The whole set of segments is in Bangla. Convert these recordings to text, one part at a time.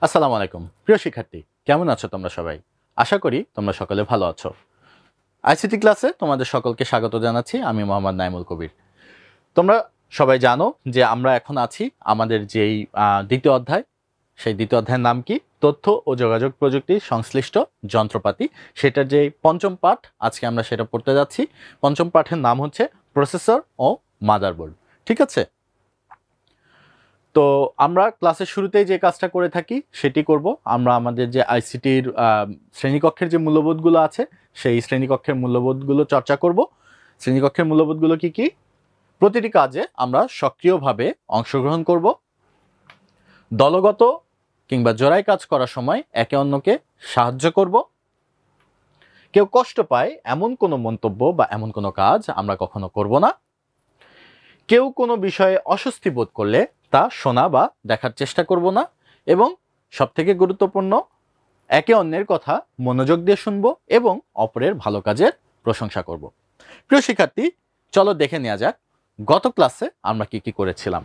আসসালামু আলাইকুম প্রিয় শিক্ষার্থী, কেমন আছো তোমরা সবাই? আশা করি তোমরা সকলে ভালো আছো। আইসিটি ক্লাসে তোমাদের সকলকে স্বাগত জানাচ্ছি। আমি মোহাম্মদ নাইমুল কবির। তোমরা সবাই জানো যে আমরা এখন আছি আমাদের যেই দ্বিতীয় অধ্যায়, সেই দ্বিতীয় অধ্যায়ের নাম কি? তথ্য ও যোগাযোগ প্রযুক্তি সংশ্লিষ্ট যন্ত্রপাতি। সেটার যে পঞ্চম পাঠ, আজকে আমরা সেটা পড়তে যাচ্ছি। পঞ্চম পাঠের নাম হচ্ছে প্রসেসর ও মাদারবোর্ড। ঠিক আছে, তো আমরা ক্লাসের শুরুতেই যে কাজটা করে থাকি সেটি করব। আমরা আমাদের যে আইসিটির শ্রেণীকক্ষের যে মূল্যবোধগুলো আছে সেই শ্রেণীকক্ষের মূল্যবোধগুলো চর্চা করব। শ্রেণীকক্ষের মূল্যবোধগুলো কি কি? প্রতিটি কাজে আমরা সক্রিয়ভাবে অংশগ্রহণ করব, দলগত কিংবা জোড়ায় কাজ করার সময় একে অন্যকে সাহায্য করব, কেউ কষ্ট পায় এমন কোনো মন্তব্য বা এমন কোনো কাজ আমরা কখনো করব না, কেউ কোনো বিষয়ে অস্বস্তি বোধ করলে তা শোনা বা দেখার চেষ্টা করব না, এবং সবথেকে গুরুত্বপূর্ণ, একে অন্যের কথা মনোযোগ দিয়ে শুনবো এবং অপরের ভালো কাজের প্রশংসা করব। প্রিয় শিক্ষার্থী, চলো দেখে নেওয়া যাক গত ক্লাসে আমরা কি কি করেছিলাম।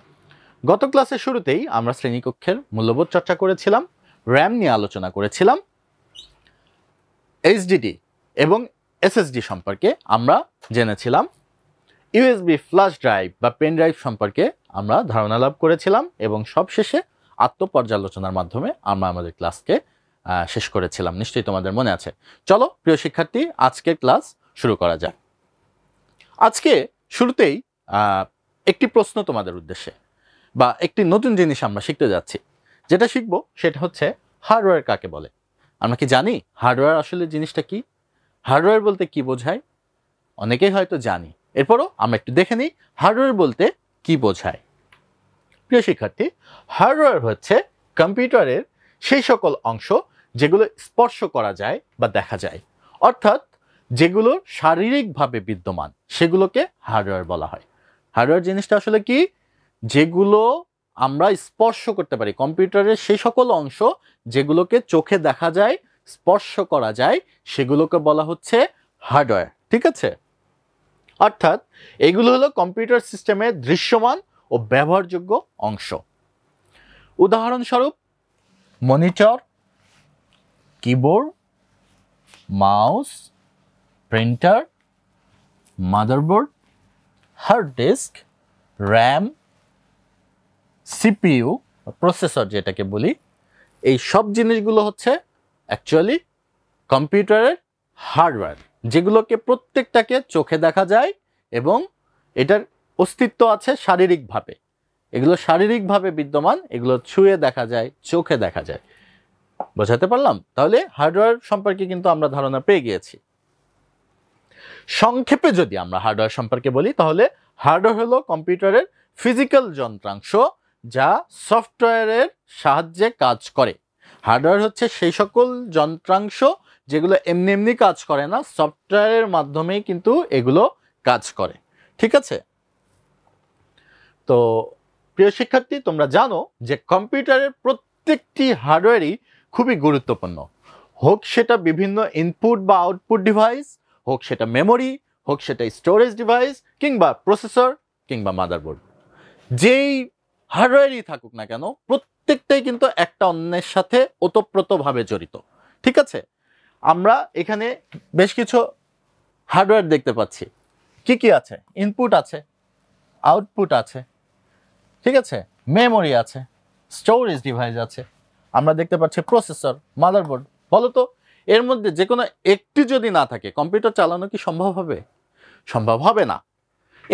গত ক্লাসের শুরুতেই আমরা শ্রেণীকক্ষের মূল্যবোধ চর্চা করেছিলাম, র্যাম নিয়ে আলোচনা করেছিলাম, এইচডিডি এবং এসএসডি সম্পর্কে আমরা জেনেছিলাম, ইউএসবি ফ্ল্যাশ ড্রাইভ বা পেন ড্রাইভ সম্পর্কে আমরা ধারণা লাভ করেছিলাম, এবং সবশেষে আত্মপর্যালোচনার মাধ্যমে আমরা আমাদের ক্লাসকে শেষ করেছিলাম। নিশ্চয়ই তোমাদের মনে আছে। চলো প্রিয় শিক্ষার্থী, আজকের ক্লাস শুরু করা যাক। আজকে শুরুতেই একটি প্রশ্ন তোমাদের উদ্দেশ্যে, বা একটি নতুন জিনিস আমরা শিখতে যাচ্ছি। যেটা শিখবো সেটা হচ্ছে হার্ডওয়্যার কাকে বলে। আমরা কি জানি হার্ডওয়্যার আসলে জিনিসটা কি? হার্ডওয়্যার বলতে কি বোঝায়? অনেকেই হয়তো জানি, এরপরও আমরা একটু দেখে নিই হার্ডওয়্যার বলতে কি বোঝায়। প্রিয় শিক্ষার্থী, হার্ডওয়্যার হচ্ছে কম্পিউটারের সেই সকল অংশ যেগুলো স্পর্শ করা যায় বা দেখা যায়, অর্থাৎ যেগুলো শারীরিকভাবে বিদ্যমান, সেগুলোকে হার্ডওয়্যার বলা হয়। হার্ডওয়্যার জিনিসটা আসলে কি? যেগুলো আমরা স্পর্শ করতে পারি, কম্পিউটারের সেই সকল অংশ যেগুলোকে চোখে দেখা যায়, স্পর্শ করা যায়, সেগুলোকে বলা হচ্ছে হার্ডওয়্যার। ঠিক আছে, অর্থাৎ এগুলো হলো কম্পিউটার সিস্টেমের দৃশ্যমান ও ব্যবহারযোগ্য অংশ। উদাহরণস্বরূপ monitor, keyboard, mouse, printer, motherboard, hard disk, RAM, CPU processor যেটাকে বলি, এই সব জিনিসগুলো হচ্ছে অ্যাকচুয়ালি কম্পিউটারের হার্ডওয়্যার, যেগুলোকে প্রত্যেকটাকে চোখে দেখা যায় এবং এটার অস্তিত্ব আছে শারীরিকভাবে। এগুলো শারীরিকভাবে বিদ্যমান, এগুলো ছুঁয়ে দেখা যায়, চোখে দেখা যায়। বোঝাতে পারলাম? তাহলে হার্ডওয়্যার সম্পর্কে কিন্তু আমরা ধারণা পেয়ে গিয়েছি। সংক্ষেপে যদি আমরা হার্ডওয়্যার সম্পর্কে বলি, তাহলে হার্ডওয়্যার হলো কম্পিউটারের ফিজিক্যাল যন্ত্রাংশ যা সফটওয়্যারের সাহায্যে কাজ করে। হার্ডওয়্যার হচ্ছে সেই সকল যন্ত্রাংশ যেগুলো এমনি এমনি কাজ করে না, সফটওয়্যারের মাধ্যমেই কিন্তু এগুলো কাজ করে। ঠিক আছে, তো প্রিয় শিক্ষার্থী, তোমরা জানো যে কম্পিউটারের প্রত্যেকটি হার্ডওয়্যারই খুবই গুরুত্বপূর্ণ। হোক সেটা বিভিন্ন ইনপুট বা আউটপুট ডিভাইস, হোক সেটা মেমোরি, হোক সেটা স্টোরেজ ডিভাইস, কিংবা প্রসেসর, কিংবা মাদারবোর্ড, যেই হার্ডওয়্যারই থাকুক না কেন, প্রত্যেকটাই কিন্তু একটা অন্যের সাথে ওতপ্রোতভাবে জড়িত। ঠিক আছে, আমরা এখানে বেশ কিছু হার্ডওয়্যার দেখতে পাচ্ছি। কি কি আছে? ইনপুট আছে, আউটপুট আছে, ঠিক আছে, মেমোরি আছে, স্টোরেজ ডিভাইস আছে, আমরা দেখতে পাচ্ছি প্রসেসর, মাদারবোর্ড। বলো তো, এর মধ্যে যে কোনো একটি যদি না থাকে, কম্পিউটার চালানো কি সম্ভব হবে? সম্ভব হবে না।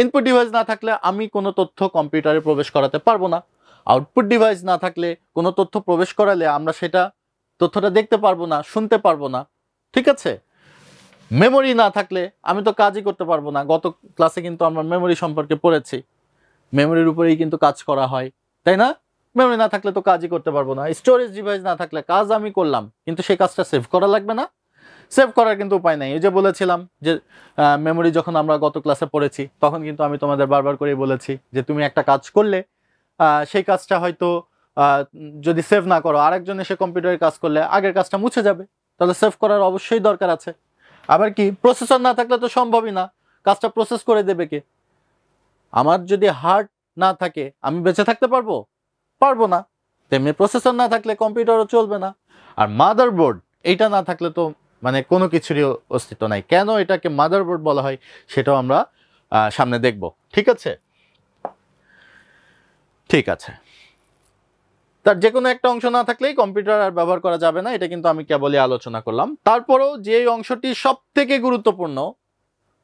ইনপুট ডিভাইস না থাকলে আমি কোনো তথ্য কম্পিউটারে প্রবেশ করাতে পারবো না। আউটপুট ডিভাইস না থাকলে কোনো তথ্য প্রবেশ করালে আমরা সেটা তথ্যটা দেখতে পারবো না, শুনতে পারবো না। ঠিক আছে, মেমোরি না থাকলে আমি তো কাজই করতে পারবো না। গত ক্লাসে কিন্তু আমরা মেমোরি সম্পর্কে পড়েছি, মেমোরির উপরেই কিন্তু কাজ করা হয়, তাই না? মেমোরি না থাকলে তো কাজই করতে পারবো না। স্টোরেজ ডিভাইস না থাকলে কাজ আমি করলাম, কিন্তু সেই কাজটা সেভ করা লাগবে না। সেভ করার কিন্তু উপায় নাই। এই যে বলেছিলাম যে মেমোরি যখন আমরা গত ক্লাসে পড়েছি, তখন কিন্তু আমি তোমাদের বারবার করেই বলেছি যে তুমি একটা কাজ করলে সেই কাজটা হয়তো যদি সেভ না করো, আরেকজন এসে কম্পিউটারে কাজ করলে আগের কাজটা মুছে যাবে। তাহলে সেভ করার অবশ্যই দরকার আছে। আবার কি, প্রসেসর না থাকলে তো সম্ভবই না, কাজটা প্রসেস করে দেবে কে? আমার যদি হার্ট না থাকে আমি বেঁচে থাকতে পারবো? পারবো না। তেমনি প্রসেসর না থাকলে কম্পিউটারও চলবে না। আর মাদারবোর্ড এইটা না থাকলে তো মানে কোনো কিছুরই অস্তিত্ব নাই। কেন এটাকে মাদারবোর্ড বলা হয় সেটাও আমরা সামনে দেখব। ঠিক আছে, ঠিক আছে। তার যে কোনো একটা অংশ না থাকলেই কম্পিউটার আর ব্যবহার করা যাবে না, এটা কিন্তু আমি কেবলই আলোচনা করলাম। তারপরেও যে অংশটি সব থেকে গুরুত্বপূর্ণ,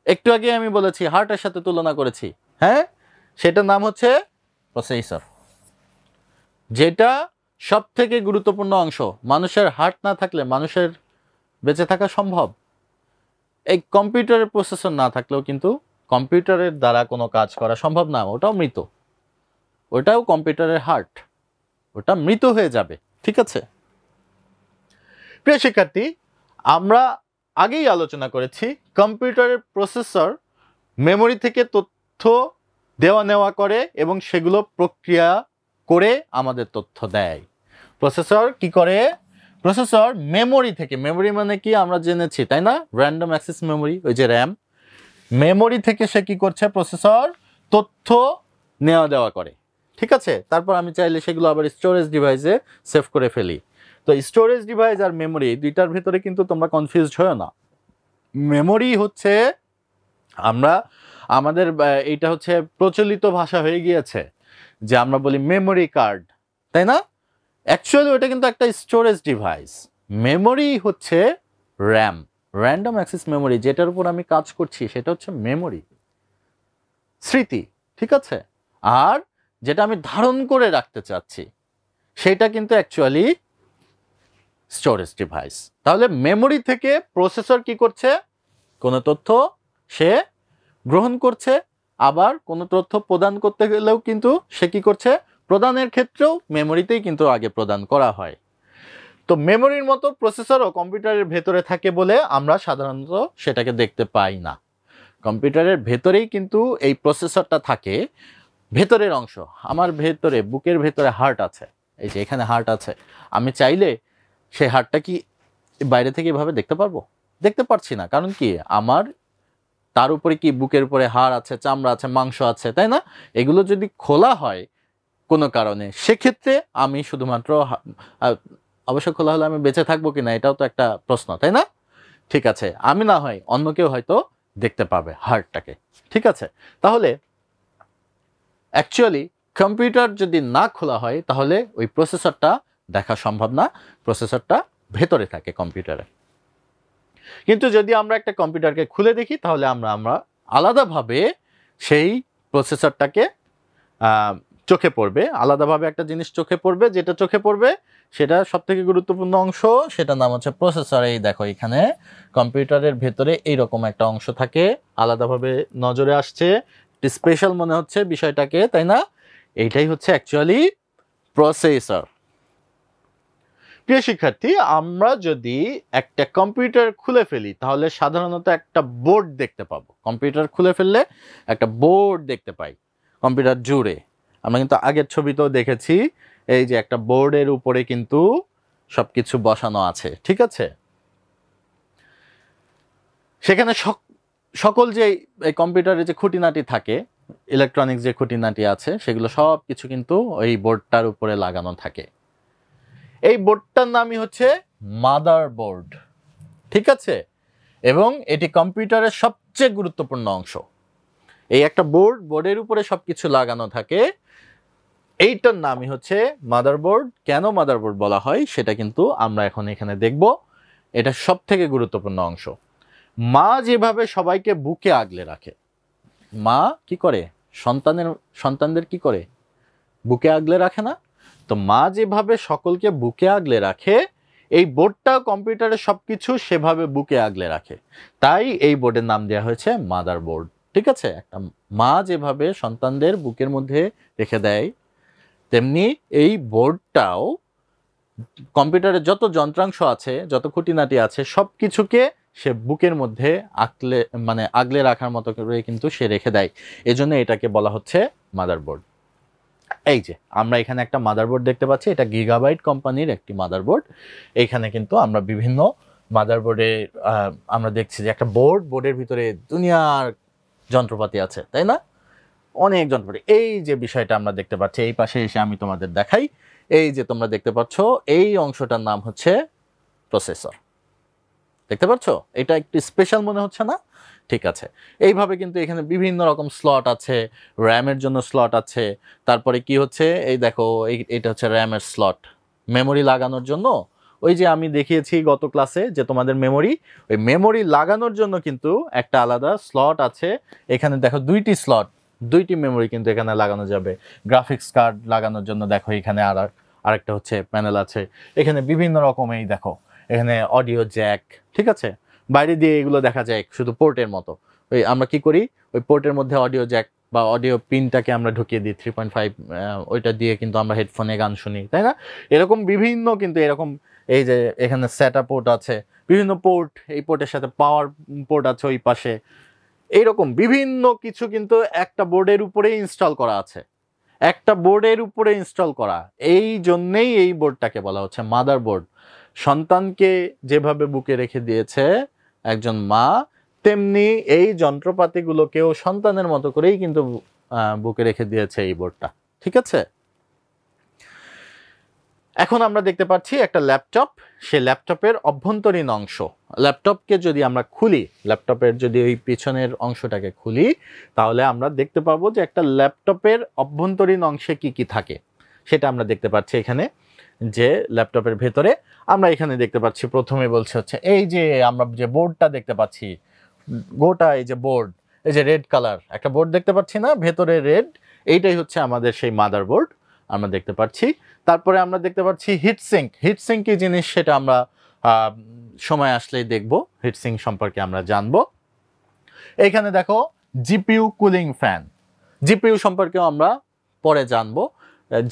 একটু আগে আমি বলেছি হার্টের সাথে তুলনা করেছি, হ্যাঁ, সেটার নাম হচ্ছে প্রসেসর। যেটা সব থেকে গুরুত্বপূর্ণ অংশ। মানুষের হার্ট না থাকলে মানুষের বেঁচে থাকা সম্ভব? এই কম্পিউটারের প্রসেসর না থাকলেও কিন্তু কম্পিউটারের দ্বারা কোনো কাজ করা সম্ভব না, ওটাও মৃত। ওটাও কম্পিউটারের হার্ট, ওটা মৃত হয়ে যাবে। ঠিক আছে প্রিয় শিক্ষার্থী, আমরা আগেই আলোচনা করেছি কম্পিউটারের প্রসেসর মেমোরি থেকে তথ্য দেওয়া নেওয়া করে এবং সেগুলো প্রক্রিয়া করে আমাদের তথ্য দেয়। প্রসেসর কি করে? প্রসেসর মেমোরি থেকে, মেমোরি মানে কি আমরা জেনেছি তাই না, র্যান্ডম অ্যাক্সেস মেমোরি, ওই যে র্যাম, মেমোরি থেকে সে কি করছে, প্রসেসর তথ্য নেওয়া দেওয়া করে। ঠিক আছে, তারপর আমি চাইলে সেগুলো আবার স্টোরেজ ডিভাইসে সেভ করে ফেলি। তো স্টোরেজ ডিভাইস আর মেমোরি দুইটার ভিতরে কিন্তু তোমরা কনফিউজড হও না। মেমোরি হচ্ছে আমাদের এইটা হচ্ছে প্রচলিত ভাষা হয়ে গিয়েছে যে আমরা বলি মেমোরি কার্ড, তাই না? অ্যাকচুয়ালি ওটা কিন্তু একটা স্টোরেজ ডিভাইস। মেমোরি হচ্ছে র্যাম, র্যান্ডম অ্যাক্সেস মেমোরি, যেটার উপর আমি কাজ করছি সেটা হচ্ছে মেমোরি, স্মৃতি। ঠিক আছে, আর যেটা আমি ধারণ করে রাখতে চাচ্ছি সেটা কিন্তু অ্যাকচুয়ালি স্টোরেজ ডিভাইস। তাহলে মেমোরি থেকে প্রসেসর কি করছে, কোনো তথ্য সে গ্রহণ করছে, আবার কোনো তথ্য প্রদান করতে গেলেও কিন্তু সে কি করছে, প্রদানের ক্ষেত্রেও মেমোরিতেই কিন্তু আগে প্রদান করা হয়। তো মেমোরির মতো প্রসেসরও কম্পিউটারের ভেতরে থাকে বলে আমরা সাধারণত সেটাকে দেখতে পাই না। কম্পিউটারের ভেতরেই কিন্তু এই প্রসেসরটা থাকে, ভেতরের অংশ। আমার ভেতরে, বুকের ভেতরে হার্ট আছে, এই যে এখানে হার্ট আছে। আমি চাইলে সেই হার্টটা কি বাইরে থেকে এভাবে দেখতে পারবো? দেখতে পারছি না। কারণ কি, আমার তার উপরে কি বুকের উপরে হাড় আছে, চামড়া আছে, মাংস আছে, তাই না? এগুলো যদি খোলা হয় কোনো কারণে, সেক্ষেত্রে আমি শুধুমাত্র অবশ্য খোলা হলে আমি বেঁচে থাকবো কিনা এটাও তো একটা প্রশ্ন, তাই না? ঠিক আছে, আমি না হয় অন্য কেউ হয়তো দেখতে পাবে হার্টটাকে। ঠিক আছে, তাহলে অ্যাকচুয়ালি কম্পিউটার যদি না খোলা হয় তাহলে ওই প্রসেসরটা দেখা সম্ভব না, প্রসেসরটা ভেতরে থাকে কম্পিউটারে। কিন্তু যদি আমরা একটা কম্পিউটারকে খুলে দেখি তাহলে আমরা আলাদাভাবে সেই প্রসেসরটাকে চোখে পড়বে, আলাদাভাবে একটা জিনিস চোখে পড়বে, যেটা চোখে পড়বে সেটা সবথেকে গুরুত্বপূর্ণ অংশ, সেটার নাম হচ্ছে প্রসেসর। এই দেখো এখানে কম্পিউটারের ভেতরে এইরকম একটা অংশ থাকে, আলাদাভাবে নজরে আসছে, স্পেশাল মনে হচ্ছে বিষয়টাকে, তাই না? এইটাই হচ্ছে অ্যাকচুয়ালি প্রসেসর। প্রিয় শিক্ষার্থী, আমরা যদি একটা কম্পিউটার খুলে ফেলি তাহলে সাধারণত একটা বোর্ড দেখতে পাবো। কম্পিউটার খুলে ফেললে একটা বোর্ড দেখতে পাই কম্পিউটার জুড়ে। আমরা কিন্তু আগের ছবিতেও দেখেছি, এই যে একটা বোর্ডের উপরে কিন্তু সবকিছু বসানো আছে। ঠিক আছে, সেখানে সকল যে এই কম্পিউটারে যে খুঁটিনাটি থাকে, ইলেকট্রনিক্স যে খুঁটিনাটি আছে, সেগুলো সব কিছু কিন্তু এই বোর্ডটার উপরে লাগানো থাকে। এই বোর্ডটার নামই হচ্ছে মাদারবোর্ড। ঠিক আছে, এবং এটি কম্পিউটারের সবচেয়ে গুরুত্বপূর্ণ অংশ। এই একটা বোর্ডের উপরে সবকিছু লাগানো থাকে, এইটার নামই হচ্ছে মাদারবোর্ড। কেন মাদারবোর্ড বলা হয় সেটা কিন্তু আমরা এখন এখানে দেখব। এটা সব থেকে গুরুত্বপূর্ণ অংশ। মা যেভাবে সবাইকে বুকে আগলে রাখে, মা কি করে, সন্তানদের কি করে, বুকে আগলে রাখে না? তো মা যেভাবে সকলকে বুকে আগলে রাখে, এই বোর্ডটা কম্পিউটারের সবকিছু সেভাবে বুকে আগলে রাখে, তাই এই বোর্ডের নাম দেওয়া হয়েছে মাদারবোর্ড। ঠিক আছে, একটা মা যেভাবে সন্তানদের বুকের মধ্যে রেখে দেয়, তেমনি এই বোর্ডটাও কম্পিউটারের যত যন্ত্রাংশ আছে, যত খুঁটিনাটি আছে, সব কিছুকে সে বুকের মধ্যে আগলে রাখার মতো করে কিন্তু সে রেখে দেয়। এজন্য এটাকে বলা হচ্ছে মাদারবোর্ড। এই যে আমরা এখানে একটা মাদারবোর্ড দেখতে পাচ্ছি, এটা গিগাবাইট কোম্পানির একটি মাদারবোর্ড। এইখানে কিন্তু আমরা বিভিন্ন মাদারবোর্ডে আমরা দেখছি যে একটা বোর্ডের ভিতরে দুনিয়ার যন্ত্রপাতি আছে, তাই না? অনেক যন্ত্রপাতি। এই যে বিষয়টা আমরা দেখতে পাচ্ছি, এই পাশে এসে আমি তোমাদের দেখাই, এই যে তোমরা দেখতে পাচ্ছ এই অংশটার নাম হচ্ছে প্রসেসর। দেখতে পাচ্ছ, এটা একটু স্পেশাল মনে হচ্ছে না? ঠিক আছে, এইভাবে কিন্তু এখানে বিভিন্ন রকম স্লট আছে, র্যামের জন্য স্লট আছে। তারপরে কি হচ্ছে, এই দেখো এটা হচ্ছে র্যামের স্লট, মেমোরি লাগানোর জন্য। ওই যে আমি দেখিয়েছি গত ক্লাসে যে তোমাদের মেমোরি, ওই মেমোরি লাগানোর জন্য কিন্তু একটা আলাদা স্লট আছে। এখানে দেখো দুইটি স্লট, দুইটি মেমোরি কিন্তু এখানে লাগানো যাবে। গ্রাফিক্স কার্ড লাগানোর জন্য দেখো এখানে আরেকটা হচ্ছে প্যানেল আছে। এখানে বিভিন্ন রকম, এই দেখো এখানে অডিও জ্যাক, ঠিক আছে, বাইরে দিয়ে এগুলো দেখা যায় শুধু পোর্টের মতো। ওই আমরা কি করি, ওই পোর্টের মধ্যে অডিও জ্যাক বা অডিও পিনটাকে আমরা ঢুকিয়ে দিই 3.5, ওইটা দিয়ে কিন্তু আমরা হেডফোনে গান শুনি, তাই না? এরকম বিভিন্ন কিন্তু এরকম, এই যে এখানে স্যাটা পোর্ট আছে, বিভিন্ন পোর্ট, এই পোর্টের সাথে পাওয়ার পোর্ট আছে ওই পাশে। এইরকম বিভিন্ন কিছু কিন্তু একটা বোর্ডের উপরেই ইনস্টল করা আছে, একটা বোর্ডের উপরে ইনস্টল করা। এই জন্যেই এই বোর্ডটাকে বলা হচ্ছে মাদার বোর্ড। সন্তানকে যেভাবে বুকে রেখে দিয়েছে একজন মা, তেমনি এই যন্ত্রপাতিগুলোকেও সন্তানের মতো করেই কিন্তু বুকে রেখে দিয়েছে এই বোর্ডটা, ঠিক আছে? এখন আমরা দেখতে পাচ্ছি একটা ল্যাপটপ, সে ল্যাপটপের অভ্যন্তরীণ অংশ। ল্যাপটপকে যদি আমরা খুলি, ল্যাপটপের যদি ওই পিছনের অংশটাকে খুলি, তাহলে আমরা দেখতে পাবো যে একটা ল্যাপটপের অভ্যন্তরীণ অংশে কি কি থাকে সেটা আমরা দেখতে পাচ্ছি এখানে। যে ল্যাপটপের ভেতরে আমরা এখানে দেখতে পাচ্ছি, প্রথমে বলছে হচ্ছে এই যে আমরা যে বোর্ডটা দেখতে পাচ্ছি, গোটা এই যে বোর্ড, এই যে রেড কালার একটা বোর্ড দেখতে পাচ্ছি না, ভেতরে রেড, এইটাই হচ্ছে আমাদের সেই মাদার বোর্ড আমরা দেখতে পাচ্ছি। তারপরে আমরা দেখতে পাচ্ছি হিটসিঙ্ক। হিটসিঙ্ক কি জিনিস সেটা আমরা সময় আসলেই দেখব, হিটসিঙ্ক সম্পর্কে আমরা জানবো। এইখানে দেখো জিপিইউ কুলিং ফ্যান, জিপিইউ সম্পর্কেও আমরা পরে জানবো।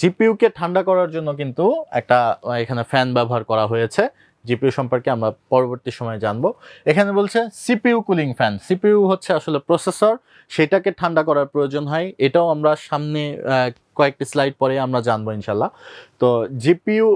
জিপিইউকে ঠান্ডা করার জন্য কিন্তু একটা এখানে ফ্যান ব্যবহার করা হয়েছে, জিপিইউ সম্পর্কে আমরা পরবর্তী সময়ে জানবো। এখানে বলছে সিপিইউ কুলিং ফ্যান, সিপিইউ হচ্ছে আসলে প্রসেসর, সেটাকে ঠান্ডা করার প্রয়োজন হয়, এটাও আমরা সামনে কয়েকটি স্লাইড পরে আমরা জানবো ইনশাল্লাহ। তো জিপিইউ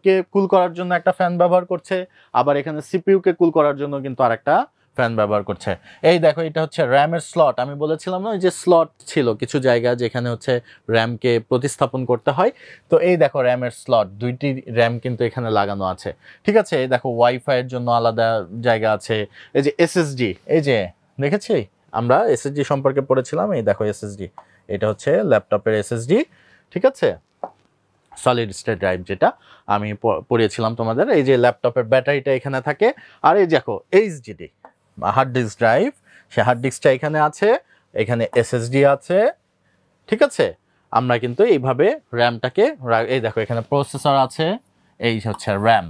কে কুল করার জন্য একটা ফ্যান ব্যবহার করছে, আবার এখানে সিপিইউ কে কুল করার জন্য কিন্তু আরেকটা ফ্যান ব্যবহার করছে। এই দেখো এটা হচ্ছে র্যামের স্লট, আমি বলেছিলাম না ওই যে স্লট ছিল কিছু জায়গা যেখানে হচ্ছে র্যামকে প্রতিস্থাপন করতে হয়। তো এই দেখো র্যামের স্লট, দুইটি র্যাম কিন্তু এখানে লাগানো আছে, ঠিক আছে? এই দেখো ওয়াইফাইয়ের জন্য আলাদা জায়গা আছে। এই যে এসএসডি, এই যে দেখেছি আমরা এসএসডি সম্পর্কে পড়েছিলাম, এই দেখো এসএসডি, এটা হচ্ছে ল্যাপটপের এসএসডি, ঠিক আছে, সলিড স্টেট ড্রাইভ, যেটা আমি পড়িয়েছিলাম তোমাদের। এই যে ল্যাপটপের ব্যাটারিটা এখানে থাকে, আর এই দেখো এইচডিডি হার্ড ডিস্ক ড্রাইভ, সে হার্ড ডিস্কটা এখানে আছে, এখানে এসএসডি আছে, ঠিক আছে? আমরা কিন্তু এইভাবে র্যামটাকে, এই দেখো এখানে প্রসেসর আছে, এই হচ্ছে র্যাম,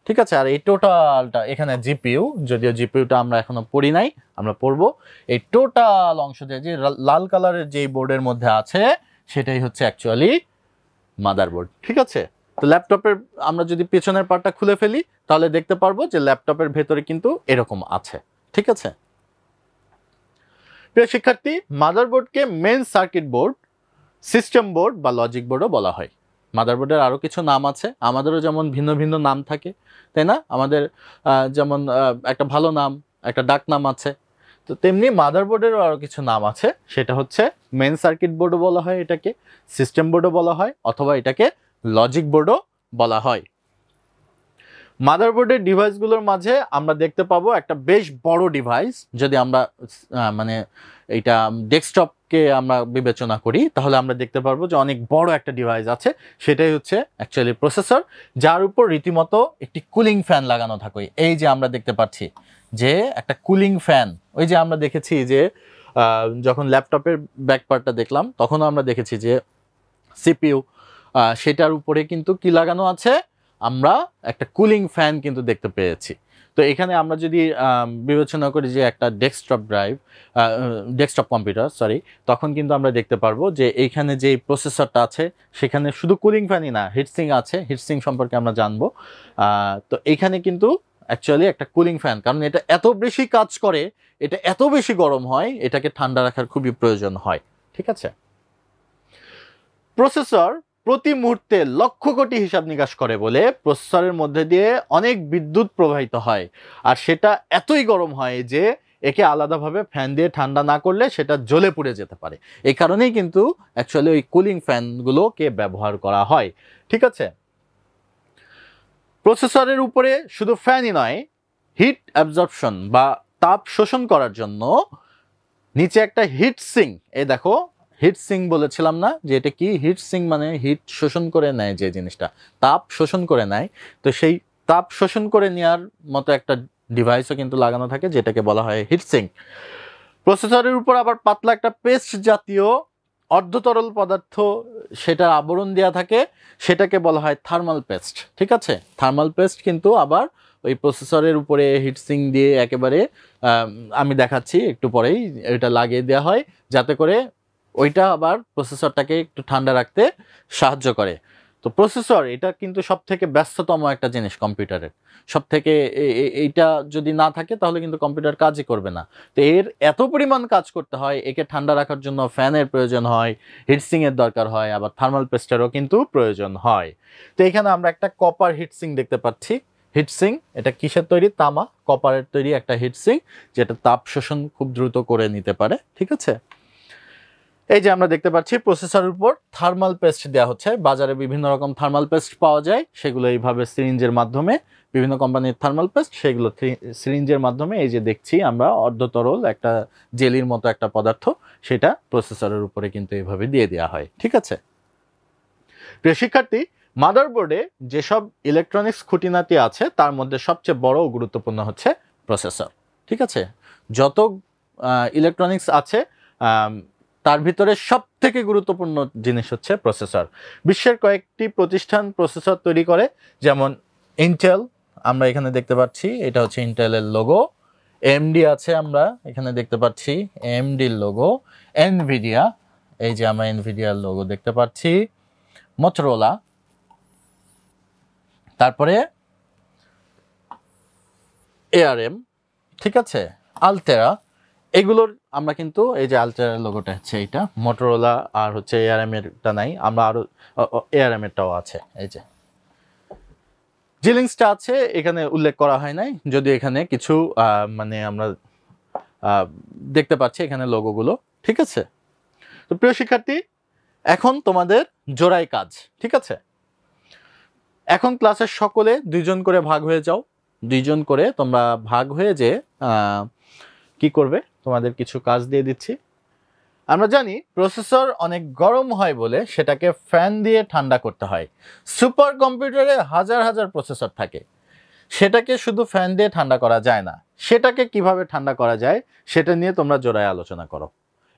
ঠিক আছে? আর এই টোটালটা এখানে জিপিইউ, যদিও জিপিইউটা আমরা এখনো পড়ি নাই, আমরা পড়বো। এই টোটাল অংশ যে লাল কালারের যে বোর্ডের মধ্যে আছে সেটাই হচ্ছে অ্যাকচুয়ালি মাদারবোর্ড, ঠিক আছে? তো ল্যাপটপের আমরা যদি পেছনের পার্টটা খুলে ফেলি তাহলে দেখতে পারবো যে ল্যাপটপের ভেতরে কিন্তু এরকম আছে, ঠিক আছে? প্রিয় শিক্ষার্থী, মাদারবোর্ডকে main circuit board, system board বা লজিক বোর্ডও বলা হয়। মাদারবোর্ডের আরও কিছু নাম আছে, আমাদেরও যেমন ভিন্ন ভিন্ন নাম থাকে, তাই না? আমাদের যেমন একটা ভালো নাম, একটা ডাক নাম আছে, তো তেমনি মাদারবোর্ডেরও আরও কিছু নাম আছে। সেটা হচ্ছে মেইন সার্কিট বোর্ডও বলা হয় এটাকে, সিস্টেম বোর্ডও বলা হয়, অথবা এটাকে লজিক বোর্ডও বলা হয়। মাদারবোর্ডের ডিভাইসগুলোর মাঝে আমরা দেখতে পাবো একটা বেশ বড় ডিভাইস। যদি আমরা মানে এইটা ডেস্কটপকে আমরা বিবেচনা করি তাহলে আমরা দেখতে পারবো যে অনেক বড় একটা ডিভাইস আছে, সেটাই হচ্ছে অ্যাকচুয়ালি প্রসেসর, যার উপর রীতিমতো একটি কুলিং ফ্যান লাগানো থাকে। এই যে আমরা দেখতে পাচ্ছি যে একটা কুলিং ফ্যান, ওই যে আমরা দেখেছি যে যখন ল্যাপটপের ব্যাক পার্টটা দেখলাম তখনও আমরা দেখেছি যে সিপিইউ, সেটার উপরে কিন্তু কি লাগানো আছে, আমরা একটা কুলিং ফ্যান কিন্তু দেখতে পেয়েছি। তো এখানে আমরা যদি বিবেচনা করি যে একটা ডেস্কটপ কম্পিউটার, তখন কিন্তু আমরা দেখতে পারবো যে এইখানে যে প্রসেসরটা আছে সেখানে শুধু কুলিং ফ্যানই না, হিটসিং আছে, হিটসিং সম্পর্কে আমরা জানবো। তো এইখানে কিন্তু অ্যাকচুয়ালি একটা কুলিং ফ্যান, কারণ এটা এত বেশি কাজ করে, এটা এত বেশি গরম হয়, এটাকে ঠান্ডা রাখার খুবই প্রয়োজন হয়, ঠিক আছে? প্রসেসর প্রতি মুহূর্তে লক্ষ কোটি হিসাব নিকাশ করে বলে প্রসেসরের মধ্যে দিয়ে অনেক বিদ্যুৎ প্রবাহিত হয়, আর সেটা এতই গরম হয় যে একে আলাদাভাবে ফ্যান দিয়ে ঠান্ডা না করলে সেটা জ্বলে পুড়ে যেতে পারে। এই কারণেই কিন্তু অ্যাকচুয়ালি ওই কুলিং ফ্যানগুলোকে ব্যবহার করা হয়। ঠিক আছে, প্রসেসরের উপরে শুধু ফ্যানই নয়, হিট অ্যাবজর্পশন বা তাপ শোষণ করার জন্য নিচে একটা হিট সিঙ্ক, এই দেখো হিট সিঙ্ক বলেছিলাম না যে এটা কি, হিট সিঙ্ক মানে হিট শোষণ করে নেয়, যে জিনিসটা তাপ শোষণ করে নেয়, তো সেই তাপ শোষণ করে নেওয়ার মতো একটা ডিভাইসও কিন্তু লাগানো থাকে যেটাকে বলা হয় হিট সিঙ্ক। প্রসেসরের উপর আবার পাতলা একটা পেস্ট জাতীয় অর্ধতরল পদার্থ সেটার আবরণ দেওয়া থাকে, সেটাকে বলা হয় থার্মাল পেস্ট। ঠিক আছে, থার্মাল পেস্ট কিন্তু আবার ওই প্রসেসরের উপরে হিটসিঙ্ক দিয়ে একেবারে আমি দেখাচ্ছি একটু পরেই, এটা লাগিয়ে দেওয়া হয় যাতে করে ওইটা আবার প্রসেসরটাকে একটু ঠান্ডা রাখতে সাহায্য করে। তো প্রসেসর এটা কিন্তু সব থেকে ব্যস্ততম একটা জিনিস কম্পিউটারের, সব থেকে এইটা যদি না থাকে তাহলে কিন্তু কম্পিউটার কাজই করবে না। তো এর এত পরিমাণ কাজ করতে হয়, একে ঠান্ডা রাখার জন্য ফ্যানের প্রয়োজন হয়, হিটসিংয়ের দরকার হয়, আবার থার্মাল পেস্টেরও কিন্তু প্রয়োজন হয়। তো এখানে আমরা একটা কপার হিটসিং দেখতে পাচ্ছি। হিটসিং এটা কিসের তৈরি? তামা, কপারের তৈরি একটা হিটসিং যেটা তাপ শোষণ খুব দ্রুত করে নিতে পারে। ঠিক আছে, এই যে আমরা দেখতে পাচ্ছি প্রসেসরের উপর থার্মাল পেস্ট দেওয়া হচ্ছে। বাজারে বিভিন্ন রকম থার্মাল পেস্ট পাওয়া যায়, সেগুলো এইভাবে সিরিঞ্জের মাধ্যমে, বিভিন্ন কোম্পানির থার্মাল পেস্ট, সেগুলো সিরিঞ্জের মাধ্যমে এই যে দেখছি আমরা অর্ধতরল একটা জেলির মতো একটা পদার্থ, সেটা প্রসেসরের উপরে কিন্তু এইভাবে দিয়ে দেওয়া হয়। ঠিক আছে, প্রিয় শিক্ষার্থী, মাদারবোর্ডে যেসব ইলেকট্রনিক্স খুঁটিনাটি আছে তার মধ্যে সবচেয়ে বড় ও গুরুত্বপূর্ণ হচ্ছে প্রসেসর। ঠিক আছে, যত ইলেকট্রনিক্স আছে তার ভিতরে সব থেকে গুরুত্বপূর্ণ জিনিস হচ্ছে প্রসেসর। বিশ্বের কয়েকটি প্রতিষ্ঠান প্রসেসর তৈরি করে, যেমন ইন্টেল, আমরা এখানে দেখতে পাচ্ছি এটা হচ্ছে ইন্টেলের লোগো। এএমডি আছে, আমরা এখানে দেখতে পাচ্ছি এএমডির লোগো। এনভিডিয়া, এই যে আমরা এনভিডিয়ার লোগো দেখতে পাচ্ছি। মোটরোলা, তারপরে এআরএম, ঠিক আছে, আলটেরা, এগুলোর আমরা কিন্তু এই যে আলটেরার লোগোটা হচ্ছে এইটা, মোটরোলা আর হচ্ছে এআরএম এরটা নাই, আমরা আরো এআরএম এরটাও আছে, এই যে জিলিংসটা আছে, এখানে উল্লেখ করা হয় নাই, যদি এখানে কিছু মানে আমরা দেখতে পাচ্ছি এখানে লোগোগুলো। ঠিক আছে, তো প্রিয় শিক্ষার্থী, এখন তোমাদের জোড়ায় কাজ। ঠিক আছে, এখন ক্লাসের সকলে 2 জন করে ভাগ হয়ে যাও। 2 জন করে তোমরা ভাগ হয়ে যে কি করবে, তোমাদের কিছু কাজ দিয়ে দিচ্ছি। আমরা জানি প্রসেসর অনেক গরম হয় বলে সেটাকে ফ্যান দিয়ে ঠান্ডা করতে হয়। সুপার কম্পিউটারে হাজার হাজার প্রসেসর থাকে, সেটাকে শুধু ফ্যান দিয়ে ঠান্ডা করা যায় না। সেটাকে কিভাবে ঠান্ডা করা যায় সেটা নিয়ে তোমরা জোড়ায় আলোচনা করো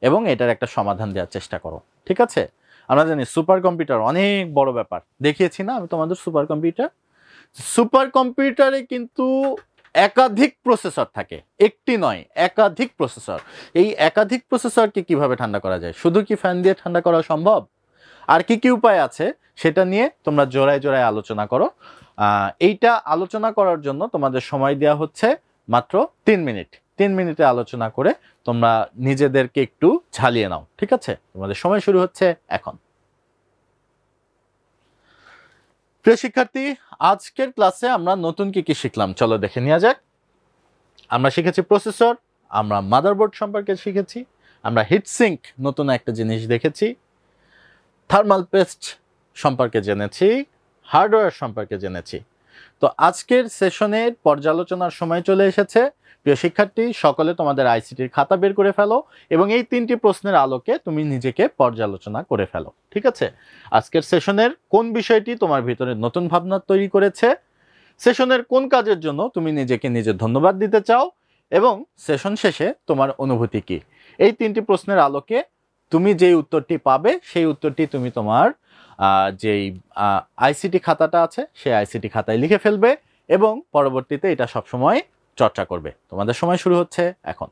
এবং এটার একটা সমাধান দেওয়ার চেষ্টা করো। ঠিক আছে, আমরা জানি সুপার কম্পিউটার অনেক বড় ব্যাপার, দেখিয়েছি না আমি তোমাদের সুপার কম্পিউটার। সুপার কম্পিউটারে কিন্তু একাধিক প্রসেসর থাকে, একটি নয় একাধিক প্রসেসর। এই একাধিক প্রসেসরকে কিভাবে ঠান্ডা করা যায়? শুধু কি ফ্যান দিয়ে ঠান্ডা করা সম্ভব? আর কি কি উপায় আছে সেটা নিয়ে তোমরা জোড়ায় জোড়ায় আলোচনা করো। এইটা আলোচনা করার জন্য তোমাদের সময় দেওয়া হচ্ছে মাত্র 3 মিনিট। 3 মিনিটে আলোচনা করে তোমরা নিজেদেরকে একটু ঝালিয়ে নাও। ঠিক আছে, তোমাদের সময় শুরু হচ্ছে এখন। প্রিয় শিক্ষার্থী, আজকের ক্লাসে আমরা নতুন কি কি শিখলাম চলো দেখে নেওয়া যাক। আমরা শিখেছি প্রসেসর, আমরা মাদারবোর্ড সম্পর্কে শিখেছি, আমরা হিটসিঙ্ক নতুন একটা জিনিস দেখেছি, থার্মাল পেস্ট সম্পর্কে জেনেছি, হার্ডওয়্যার সম্পর্কে জেনেছি। তো আজকের সেশনের পর্যালোচনার সময় চলে এসেছে। প্রিয় শিক্ষার্থী, সকলে তোমাদের আইসিটির খাতা বের করে ফেলো এবং এই 3টি প্রশ্নের আলোকে তুমি নিজেকে পর্যালোচনা করে ফেলো। ঠিক আছে, আজকের সেশনের কোন বিষয়টি তোমার ভিতরে নতুন ভাবনা তৈরি করেছে, সেশনের কোন কাজের জন্য তুমি নিজেকে নিজে ধন্যবাদ দিতে চাও এবং সেশন শেষে তোমার অনুভূতি কি, এই 3টি প্রশ্নের আলোকে তুমি যেই উত্তরটি পাবে সেই উত্তরটি তুমি তোমার যেই আইসিটি খাতাটা আছে সেই আইসিটি খাতায় লিখে ফেলবে এবং পরবর্তীতে এটা সবসময় চর্চা করবে। তোমাদের সময় শুরু হচ্ছে এখন।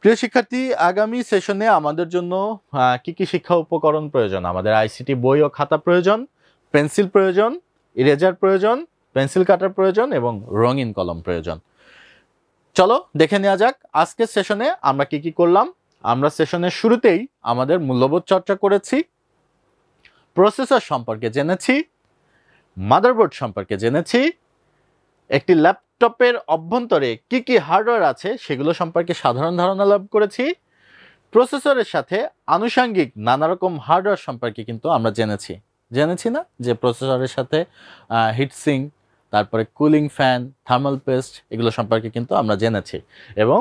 প্রিয় শিক্ষার্থী, আগামী সেশনে আমাদের জন্য কি কি শিক্ষা উপকরণ প্রয়োজন? আমাদের আইসিটি বই ও খাতা প্রয়োজন, পেন্সিল প্রয়োজন, ইরেজার প্রয়োজন, পেন্সিল কাটার প্রয়োজন এবং রঙিন কলম প্রয়োজন। চলো দেখে নেওয়া যাক আজকের সেশনে আমরা কি কি করলাম। আমরা সেশনের শুরুতেই আমাদের মূল্যবোধ চর্চা করেছি, প্রসেসর সম্পর্কে জেনেছি, মাদারবোর্ড সম্পর্কে জেনেছি, একটি ল্যাপটপ ল্যাপটপের অভ্যন্তরে কি কি হার্ডওয়্যার আছে সেগুলো সম্পর্কে সাধারণ ধারণা লাভ করেছি। প্রসেসরের সাথে আনুষঙ্গিক নানা রকম হার্ডওয়্যার সম্পর্কে কিন্তু আমরা জেনেছি না, যে প্রসেসরের সাথে হিটসিঙ্ক, তারপরে কুলিং ফ্যান, থার্মাল পেস্ট, এগুলো সম্পর্কে কিন্তু আমরা জেনেছি। এবং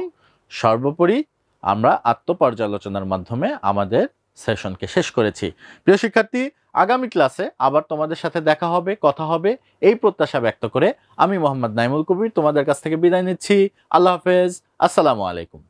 সর্বোপরি আমরা আত্মপর্যালোচনার মাধ্যমে আমাদের সেশনকে শেষ করেছি। প্রিয় শিক্ষার্থী, আগামী ক্লাসে আবার তোমাদের সাথে দেখা হবে, কথা হবে, এই প্রত্যাশা ব্যক্ত করে আমি মোহাম্মদ নাইমুল কবির তোমাদের কাছ থেকে বিদায় নিচ্ছি। আল্লাহ হাফেজ, আসসালামু আলাইকুম।